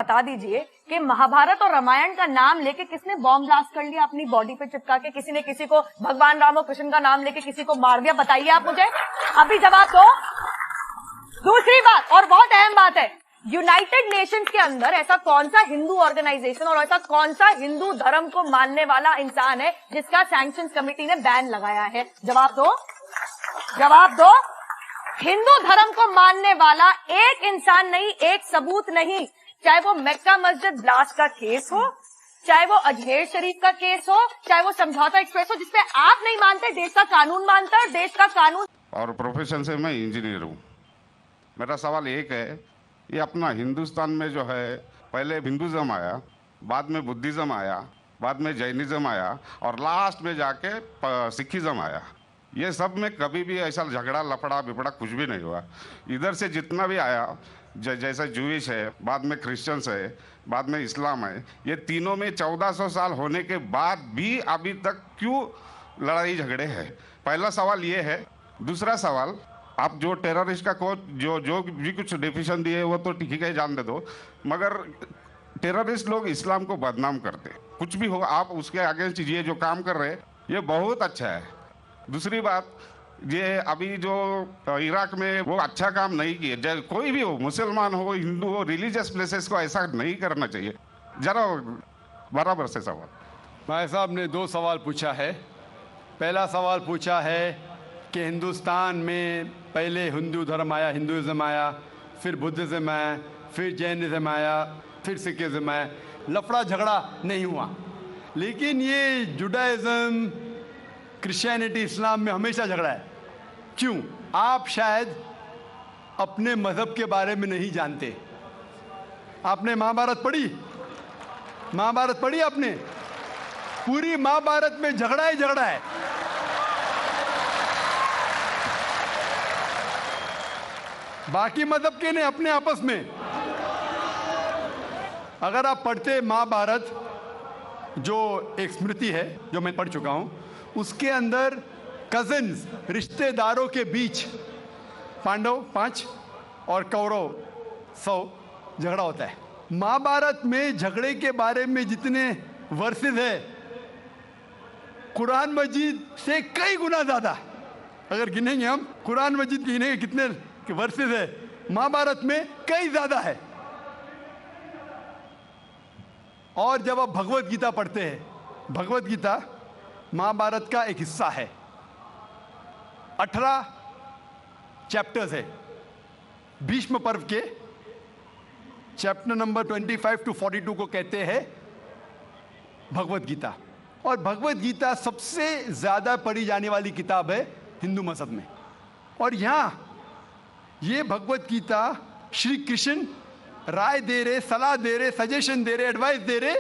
बता दीजिए कि महाभारत और रामायण का नाम लेके किसने बॉम्ब ब्लास्ट कर लिया अपनी बॉडी पे चिपका के, किसी ने किसी को भगवान राम और कृष्ण का नाम लेके किसी को मार दिया, बताइए आप मुझे, अभी जवाब दो। दूसरी बात और बहुत अहम बात है, यूनाइटेड नेशंस के अंदर ऐसा कौन सा हिंदू ऑर्गेनाइजेशन और ऐसा कौन सा हिंदू धर्म को मानने वाला इंसान है जिसका सैंक्शंस कमेटी ने बैन लगाया है? जवाब दो, जवाब दो। हिंदू धर्म को मानने वाला एक इंसान नहीं, एक सबूत नहीं, चाहे वो मक्का मस्जिद ब्लास्ट का केस हो, चाहे वो अजमेर शरीफ का केस हो, चाहे वो समझौता एक्सप्रेस हो, जिसपे आप नहीं मानते, देश का कानून मानता है, देश का कानून। और प्रोफेशन से मैं इंजीनियर हूँ। मेरा सवाल एक है, ये अपना हिंदुस्तान में जो है पहले हिंदुज़म आया, बाद में बुद्धिज़्म आया, बाद में जैनिज़्म आया और लास्ट में जाके सिखिज़्म आया। ये सब में कभी भी ऐसा झगड़ा लफड़ा बिपड़ा कुछ भी नहीं हुआ। इधर से जितना भी आया, जैसे जूइश है, बाद में क्रिश्चियंस है, बाद में इस्लाम है, ये तीनों में 1400 साल होने के बाद भी अभी तक क्यों लड़ाई झगड़े हैं? पहला सवाल ये है। दूसरा सवाल, आप जो टेररिस्ट का जो भी कुछ डेफिनेशन दिए वो तो ठीक है, जान दे दो, मगर टेररिस्ट लोग इस्लाम को बदनाम करते, कुछ भी हो आप उसके अगेंस्ट ये जो काम कर रहे हैं ये बहुत अच्छा है। दूसरी बात, ये अभी जो इराक में वो अच्छा काम नहीं किए, कोई भी हो, मुसलमान हो, हिंदू हो, रिलीजियस प्लेसेस को ऐसा नहीं करना चाहिए। जरा बराबर से सवाल। भाई साहब ने 2 सवाल पूछा है। पहला सवाल पूछा है कि हिंदुस्तान में पहले हिंदू धर्म आया, हिंदुइज्म आया, फिर बुद्धिज़्म आया, फिर जैनिज़्म आया, फिर सिखिज़्म आया। लफड़ा झगड़ा नहीं हुआ, लेकिन ये जुडाइज़म, क्रिश्चियनिटी, इस्लाम में हमेशा झगड़ा है। क्यों? आप शायद अपने मज़हब के बारे में नहीं जानते। आपने महाभारत पढ़ी? महाभारत पढ़ी आपने? पूरी महाभारत में झगड़ा ही झगड़ा है। बाकी मज़हब के नहीं, अपने आपस में। अगर आप पढ़ते महाभारत, जो एक स्मृति है जो मैं पढ़ चुका हूं, उसके अंदर कजिन्स, रिश्तेदारों के बीच पांडव 5 और कौरव 100 झगड़ा होता है। महाभारत में झगड़े के बारे में जितने वर्सेस है, कुरान मजीद से कई गुना ज़्यादा। अगर गिनेंगे हम, कुरान मजीद गिनेंगे कितने वर्सेस है, महाभारत में कई ज़्यादा है। और जब आप भगवत गीता पढ़ते हैं, भगवत गीता महाभारत का एक हिस्सा है, 18 चैप्टर्स है। भीष्म पर्व के चैप्टर नंबर 25 to 42 को कहते हैं भगवत गीता। और भगवत गीता सबसे ज़्यादा पढ़ी जाने वाली किताब है हिंदू मज़हब में। और यहाँ ये भगवत गीता श्री कृष्ण राय दे रहे, सलाह दे रहे, सजेशन दे रहे, एडवाइस दे रहे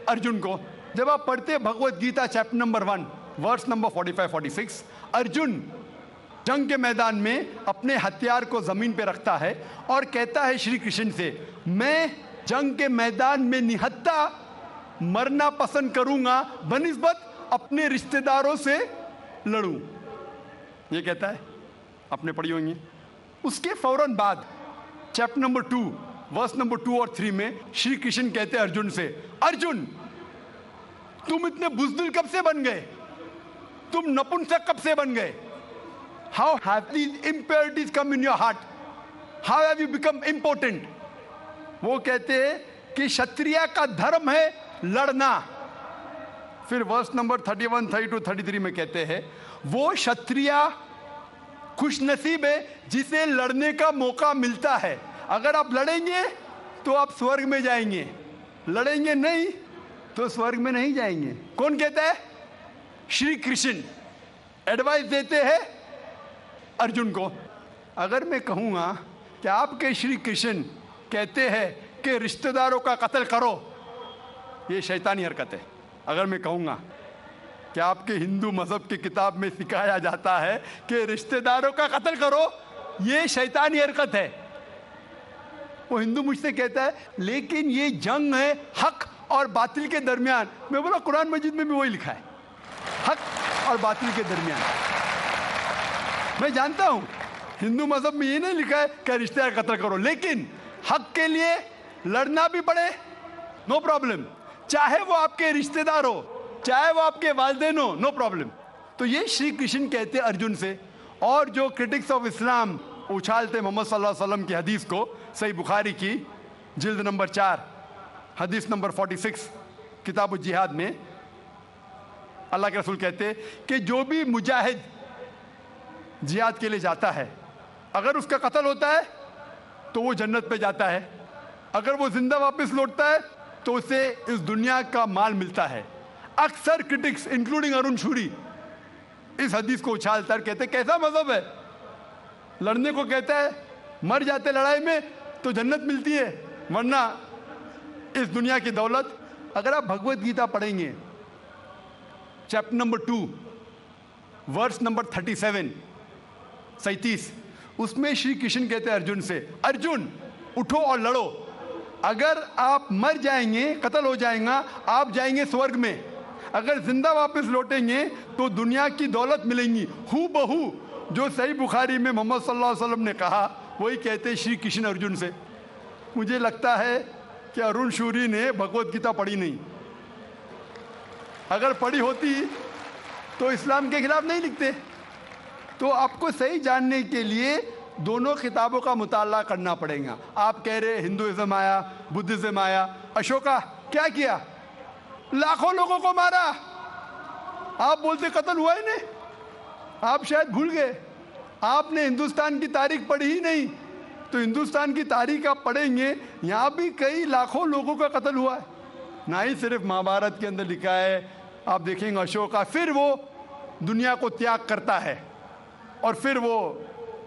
अर्जुन को। जब आप पढ़ते Bhagavad Gita chapter number 1 verse number 45-46, Arjun जंग के मैदान में अपने हथियार को जमीन पे रखता है और कहता है श्री कृष्ण से, मैं जंग के मैदान में निहत्था मरना पसंद करूंगा बनिस्बत अपने रिश्तेदारों से लड़ूं। ये कहता है, आपने पढ़ी होंगी। उसके फौरन बाद चैप्टर नंबर 2 वर्स नंबर 2 और 3 में श्री कृष्ण कहते हैं अर्जुन से, अर्जुन तुम इतने बुज़दिल कब से बन गए? तुम नपुंसक कब से बन गए? How have these impurities come in your heart? How have you become important? वो कहते हैं कि क्षत्रिय का धर्म है लड़ना। फिर वर्स नंबर 31, 32, 33 में कहते हैं, वो क्षत्रिय खुशनसीब है जिसे लड़ने का मौका मिलता है। अगर आप लड़ेंगे तो आप स्वर्ग में जाएंगे, लड़ेंगे नहीं तो स्वर्ग में नहीं जाएंगे। कौन कहता है? श्री कृष्ण एडवाइस देते हैं अर्जुन को। अगर मैं कहूँगा कि आपके श्री कृष्ण कहते हैं कि रिश्तेदारों का कत्ल करो, ये शैतानी हरकत है। अगर मैं कहूँगा कि आपके हिंदू मज़हब की किताब में सिखाया जाता है कि रिश्तेदारों का कत्ल करो, ये शैतानी हरकत है। वो हिंदू मुझसे कहता है लेकिन ये जंग है हक और बातिल के दरमियान। मैं बोला कुरान मजीद में भी वही लिखा है, हक और बातिल के दरमियान। मैं जानता हूँ हिंदू मज़हब में ये नहीं लिखा है कि रिश्तेदार कत्ल करो, लेकिन हक के लिए लड़ना भी पड़े, नो प्रॉब्लम। चाहे वो आपके रिश्तेदार हो, चाहे वो आपके वालिदैन हो, नो प्रॉब्लम। तो ये श्री कृष्ण कहते अर्जुन से। और जो क्रिटिक्स ऑफ इस्लाम उछालते मोहम्मद सल्लल्लाहु अलैहि वसल्लम की हदीस को, सही बुखारी की जिल्द नंबर 4 हदीस नंबर 46 किताब जिहाद में अल्लाह के रसूल कहते कि जो भी मुजाहिद जिहाद के लिए जाता है, अगर उसका कत्ल होता है तो वो जन्नत पे जाता है, अगर वो जिंदा वापस लौटता है तो उसे इस दुनिया का माल मिलता है। अक्सर क्रिटिक्स इंक्लूडिंग अरुण शूरी इस हदीस को उछालता है, कहते कैसा मजहब है, लड़ने को कहता है, मर जाते लड़ाई में तो जन्नत मिलती है, वरना इस दुनिया की दौलत। अगर आप भगवत गीता पढ़ेंगे चैप्टर नंबर 2 वर्स नंबर 37, उसमें श्री कृष्ण कहते हैं अर्जुन से, अर्जुन उठो और लड़ो। अगर आप मर जाएंगे, कत्ल हो जाएगा, आप जाएंगे स्वर्ग में, अगर जिंदा वापस लौटेंगे तो दुनिया की दौलत मिलेंगी। हू बहू जो सही बुखारी में मोहम्मद सल्लल्लाहु अलैहि वसल्लम ने कहा, वही कहते श्री कृष्ण अर्जुन से। मुझे लगता है कि अरुण शूरी ने भगवत गीता पढ़ी नहीं। अगर पढ़ी होती तो इस्लाम के खिलाफ नहीं लिखते। तो आपको सही जानने के लिए दोनों किताबों का मुताला करना पड़ेगा। आप कह रहे हिंदुइज्म आया, बुद्धिज्म आया, अशोका क्या किया, लाखों लोगों को मारा। आप बोलते कत्ल हुआ ही नहीं, आप शायद भूल गए, आपने हिंदुस्तान की तारीख पढ़ी ही नहीं। तो हिंदुस्तान की तारीख आप पढ़ेंगे, यहाँ भी कई लाखों लोगों का कत्ल हुआ है, ना ही सिर्फ महाभारत के अंदर लिखा है। आप देखेंगे अशोका फिर वो दुनिया को त्याग करता है और फिर वो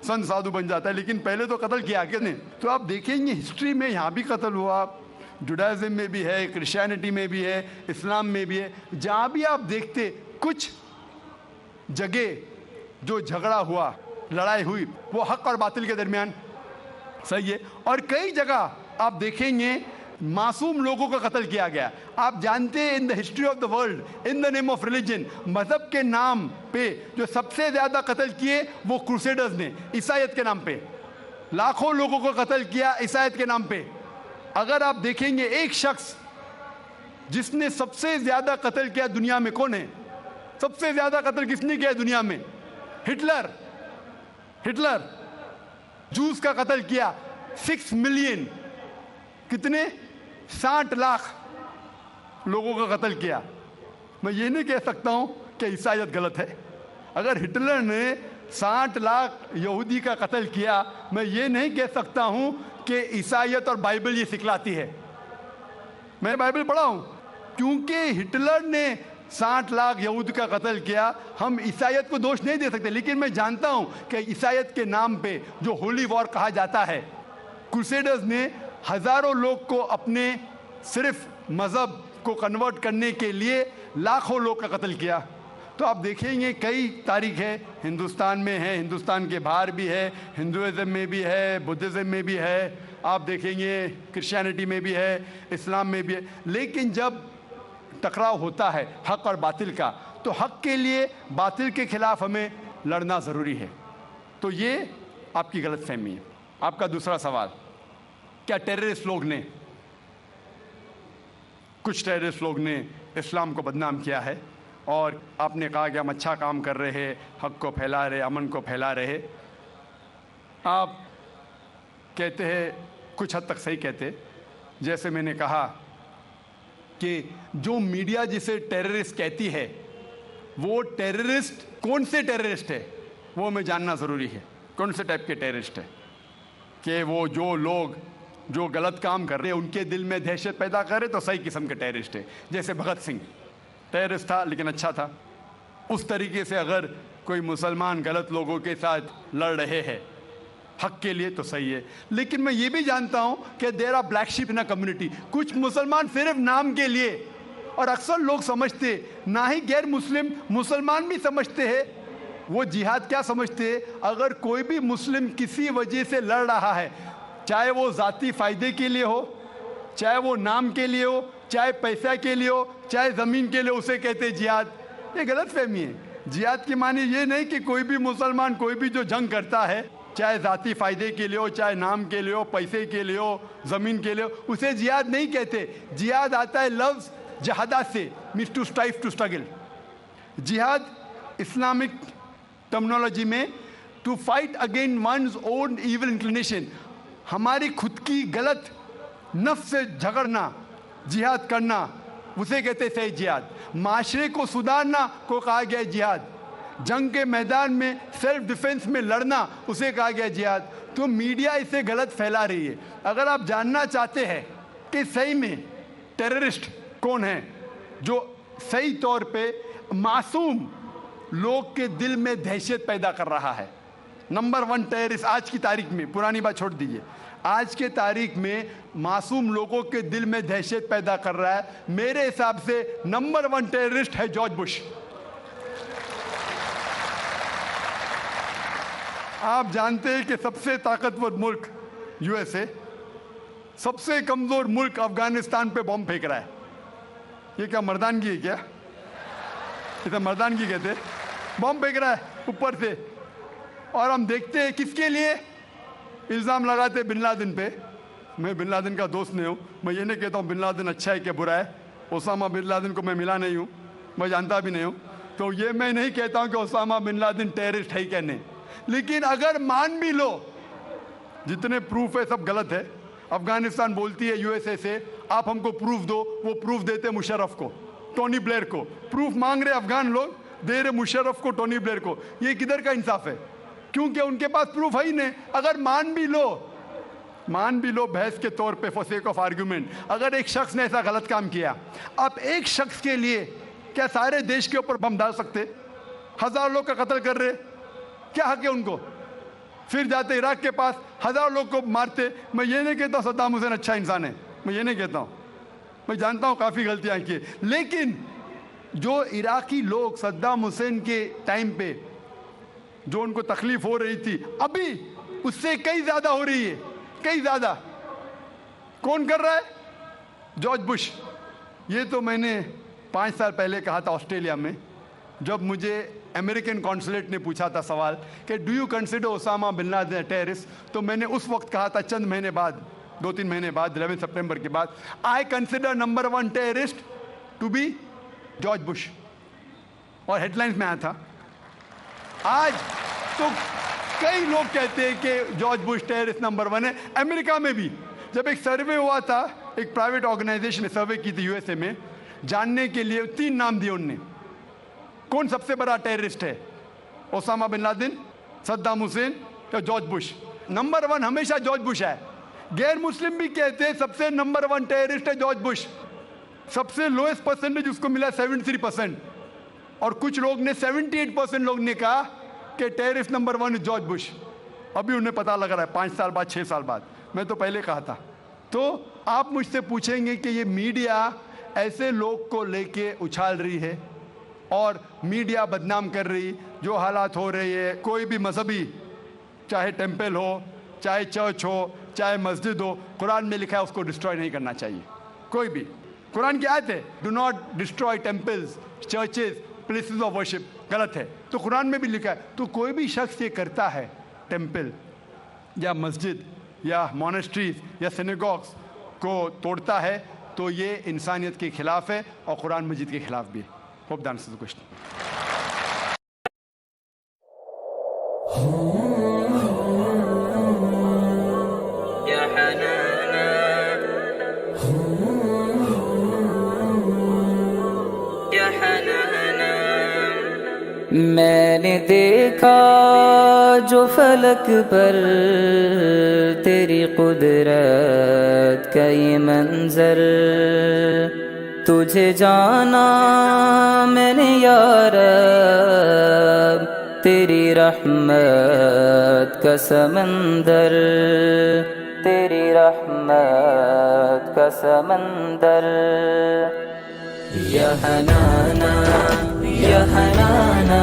संत साधु बन जाता है, लेकिन पहले तो कत्ल किया किसने। तो आप देखेंगे हिस्ट्री में यहाँ भी कत्ल हुआ, जुडाइज्म में भी है, क्रिश्चियनिटी में भी है, इस्लाम में भी है। जहाँ भी आप देखते कुछ जगह जो झगड़ा हुआ, लड़ाई हुई, वो हक और बातिल के दरमियान, सही है। और कई जगह आप देखेंगे मासूम लोगों का कत्ल किया गया। आप जानते हैं in the history of the world, in the name of religion, मजहब के नाम पे जो सबसे ज्यादा कत्ल किए वो क्रूसेडर्स ने, ईसाईयत के नाम पे लाखों लोगों को कत्ल किया, ईसाईयत के नाम पे। अगर आप देखेंगे एक शख्स जिसने सबसे ज्यादा कत्ल किया दुनिया में, कौन है? सबसे ज्यादा कत्ल किसने किया दुनिया में? हिटलर। हिटलर जूस का कत्ल किया, 6 मिलियन, कितने 60 लाख लोगों का कत्ल किया। मैं ये नहीं कह सकता हूं कि ईसाईयत गलत है। अगर हिटलर ने 60 लाख यहूदी का कत्ल किया, मैं ये नहीं कह सकता हूं कि ईसाईयत और बाइबल ये सिखलाती है। मैं बाइबल पढ़ा हूं, क्योंकि हिटलर ने 60 लाख यहूद का कत्ल किया, हम ईसाईयत को दोष नहीं दे सकते। लेकिन मैं जानता हूं कि ईसाईयत के नाम पे जो होली वॉर कहा जाता है, क्रूसेडर्स ने हजारों लोग को अपने सिर्फ मजहब को कन्वर्ट करने के लिए लाखों लोग का कत्ल किया। तो आप देखेंगे कई तारीख है, हिंदुस्तान में है, हिंदुस्तान के बाहर भी है, हिंदुइज्म में भी है, बुद्धिज्म में भी है, आप देखेंगे क्रिश्चियनिटी में भी है, इस्लाम में भी है। लेकिन जब टकराव होता है हक और बातिल का, तो हक के लिए बातिल के खिलाफ हमें लड़ना ज़रूरी है। तो ये आपकी गलतफहमी है। आपका दूसरा सवाल, क्या टेररिस्ट लोग ने, कुछ टेररिस्ट लोग ने इस्लाम को बदनाम किया है और आपने कहा कि हम अच्छा काम कर रहे हैं, हक को फैला रहे, अमन को फैला रहे। आप कहते हैं, कुछ हद तक सही कहते, जैसे मैंने कहा कि जो मीडिया जिसे टेररिस्ट कहती है, वो टेररिस्ट कौन से टेररिस्ट है वो हमें जानना ज़रूरी है। कौन से टाइप के टेररिस्ट है, कि वो जो लोग जो गलत काम कर रहे हैं उनके दिल में दहशत पैदा करे तो सही किस्म के टेररिस्ट है। जैसे भगत सिंह टेररिस्ट था लेकिन अच्छा था, उस तरीके से अगर कोई मुसलमान गलत लोगों के साथ लड़ रहे हैं हक के लिए तो सही है। लेकिन मैं ये भी जानता हूं कि there are black sheep in a community, कुछ मुसलमान सिर्फ नाम के लिए, और अक्सर लोग समझते, ना ही गैर मुस्लिम, मुसलमान भी समझते हैं, वो जिहाद क्या समझते हैं, अगर कोई भी मुस्लिम किसी वजह से लड़ रहा है, चाहे वो ज़ाती फ़ायदे के लिए हो, चाहे वो नाम के लिए हो, चाहे पैसा के लिए हो, चाहे ज़मीन के लिए, उसे कहते हैं जिहाद। ये गलत फहमी है। जिहाद की मानी ये नहीं कि कोई भी मुसलमान कोई भी जो जंग करता है चाहे ज़ाती फ़ायदे के लिए हो, चाहे नाम के लिए हो, पैसे के लिए हो, ज़मीन के लिए हो, उसे जिहाद नहीं कहते। जिहाद आता है लफ्ज़ जहादा से, means to strive, to struggle. जिहाद इस्लामिक टर्मिनोलॉजी में to fight against one's own evil inclination, हमारी खुद की गलत नफ्स से झगड़ना, जिहाद करना, उसे कहते सही जिहाद। माशरे को सुधारना को कहा गया है जिहाद। जंग के मैदान में सेल्फ डिफेंस में लड़ना, उसे कहा गया जिहाद। तो मीडिया इसे गलत फैला रही है। अगर आप जानना चाहते हैं कि सही में टेररिस्ट कौन है जो सही तौर पे मासूम लोग के दिल में दहशत पैदा कर रहा है, नंबर 1 टेररिस्ट आज की तारीख में, पुरानी बात छोड़ दीजिए, आज के तारीख में मासूम लोगों के दिल में दहशत पैदा कर रहा है, मेरे हिसाब से नंबर 1 टेररिस्ट है जॉर्ज बुश। आप जानते हैं कि सबसे ताकतवर मुल्क यूएसए, सबसे कमजोर मुल्क अफगानिस्तान पे बॉम्ब फेंक रहा है। ये क्या मर्दानगी है क्या? इसे मर्दानगी कहते हैं। बॉम्ब फेंक रहा है ऊपर से, और हम देखते हैं किसके लिए इल्ज़ाम लगाते बिन लादेन पे। मैं बिन लादेन का दोस्त नहीं हूँ, मैं ये नहीं कहता हूँ बिन लादेन अच्छा है क्या बुरा है। ओसामा बिन लादेन को मैं मिला नहीं हूँ, मैं जानता भी नहीं हूँ, तो ये मैं नहीं कहता हूँ कि ओसामा बिन लादेन टेररिस्ट है क्या नहीं। लेकिन अगर मान भी लो, जितने प्रूफ है सब गलत है। अफगानिस्तान बोलती है यूएसए से आप हमको प्रूफ दो, वो प्रूफ देते मुशर्रफ को, टोनी ब्लेयर को। प्रूफ मांग रहे अफगान लोग, दे रहे मुशर्रफ को, टोनी ब्लेयर को। ये किधर का इंसाफ है? क्योंकि उनके पास प्रूफ है ही नहीं। अगर मान भी लो बहस के तौर पे, फॉर सेक ऑफ आर्ग्यूमेंट, अगर एक शख्स ने ऐसा गलत काम किया, आप एक शख्स के लिए क्या सारे देश के ऊपर बम डाल सकते? 1000 लोग का कत्ल कर रहे, क्या हक है उनको? फिर जाते इराक के पास 1000 लोग को मारते। मैं ये नहीं कहता सद्दाम हुसैन अच्छा इंसान है, मैं ये नहीं कहता हूँ, मैं जानता हूँ काफ़ी गलतियाँ की, लेकिन जो इराकी लोग सद्दाम हुसैन के टाइम पे जो उनको तकलीफ हो रही थी, अभी उससे कई ज़्यादा हो रही है, कई ज़्यादा। कौन कर रहा है? George Bush. ये तो मैंने 5 साल पहले कहा था ऑस्ट्रेलिया में, जब मुझे अमेरिकन कॉन्सुलेट ने पूछा था सवाल कि do you consider Osama bin Laden terrorist, तो मैंने उस वक्त कहा था, चंद महीने बाद, 2-3 महीने बाद, 11 सितंबर के बाद, I consider number 1 terrorist to be George Bush, और हेडलाइंस में आया था। आज तो कई लोग कहते हैं कि जॉर्ज बुश टेररिस्ट नंबर 1 है। अमेरिका में भी जब एक सर्वे हुआ था, एक प्राइवेट ऑर्गेनाइजेशन ने सर्वे की थी यूएसए में, जानने के लिए 3 नाम दिए उनने, कौन सबसे बड़ा टेररिस्ट है, Osama bin Laden, Saddam Hussein या जॉर्ज बुश। नंबर 1 हमेशा जॉर्ज बुश है। गैर मुस्लिम भी कहते हैं सबसे नंबर 1 टेररिस्ट है जॉर्ज बुश। सबसे लोएस्ट परसेंटेज उसको मिला 73%, और कुछ लोग ने 78% लोग ने कहा कि टेररिस्ट नंबर 1 जॉर्ज बुश। अभी उन्हें पता लग रहा है 5 साल बाद, 6 साल बाद, मैं तो पहले कहा था। तो आप मुझसे पूछेंगे कि ये मीडिया ऐसे लोग को लेके उछाल रही है और मीडिया बदनाम कर रही, जो हालात हो रही है, कोई भी मजहबी, चाहे टेम्पल हो, चाहे चर्च हो, चाहे मस्जिद हो, कुरान में लिखा है उसको डिस्ट्रॉय नहीं करना चाहिए। कोई भी, कुरान की आयत है, do not destroy temples, churches, places of worship, गलत है, तो कुरान में भी लिखा है। तो कोई भी शख्स ये करता है, टेम्पल या मस्जिद या मोनेस्ट्रीज या सिनेगॉग्स को तोड़ता है, तो ये इंसानियत के खिलाफ है और कुरान मजीद के खिलाफ भी है। Hope that answers the question. मैंने देखा जो फलक पर तेरी कुदरत का ये मंजर, तुझे जाना मैंने या रब, तेरी रहमत का समंदर, तेरी रहमत का समंदर। या हनाना या हनाना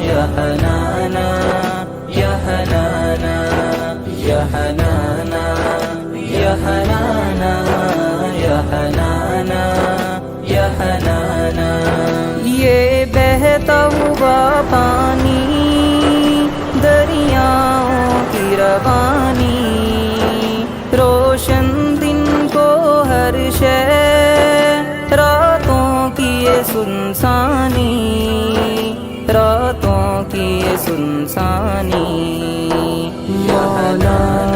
या हनाना या हनाना या हनाना या हनाना या हनाना या हनाना। ये बहता हुआ पानी दरियाओं सुनसानी, रातों की ये सुनसानी। मौला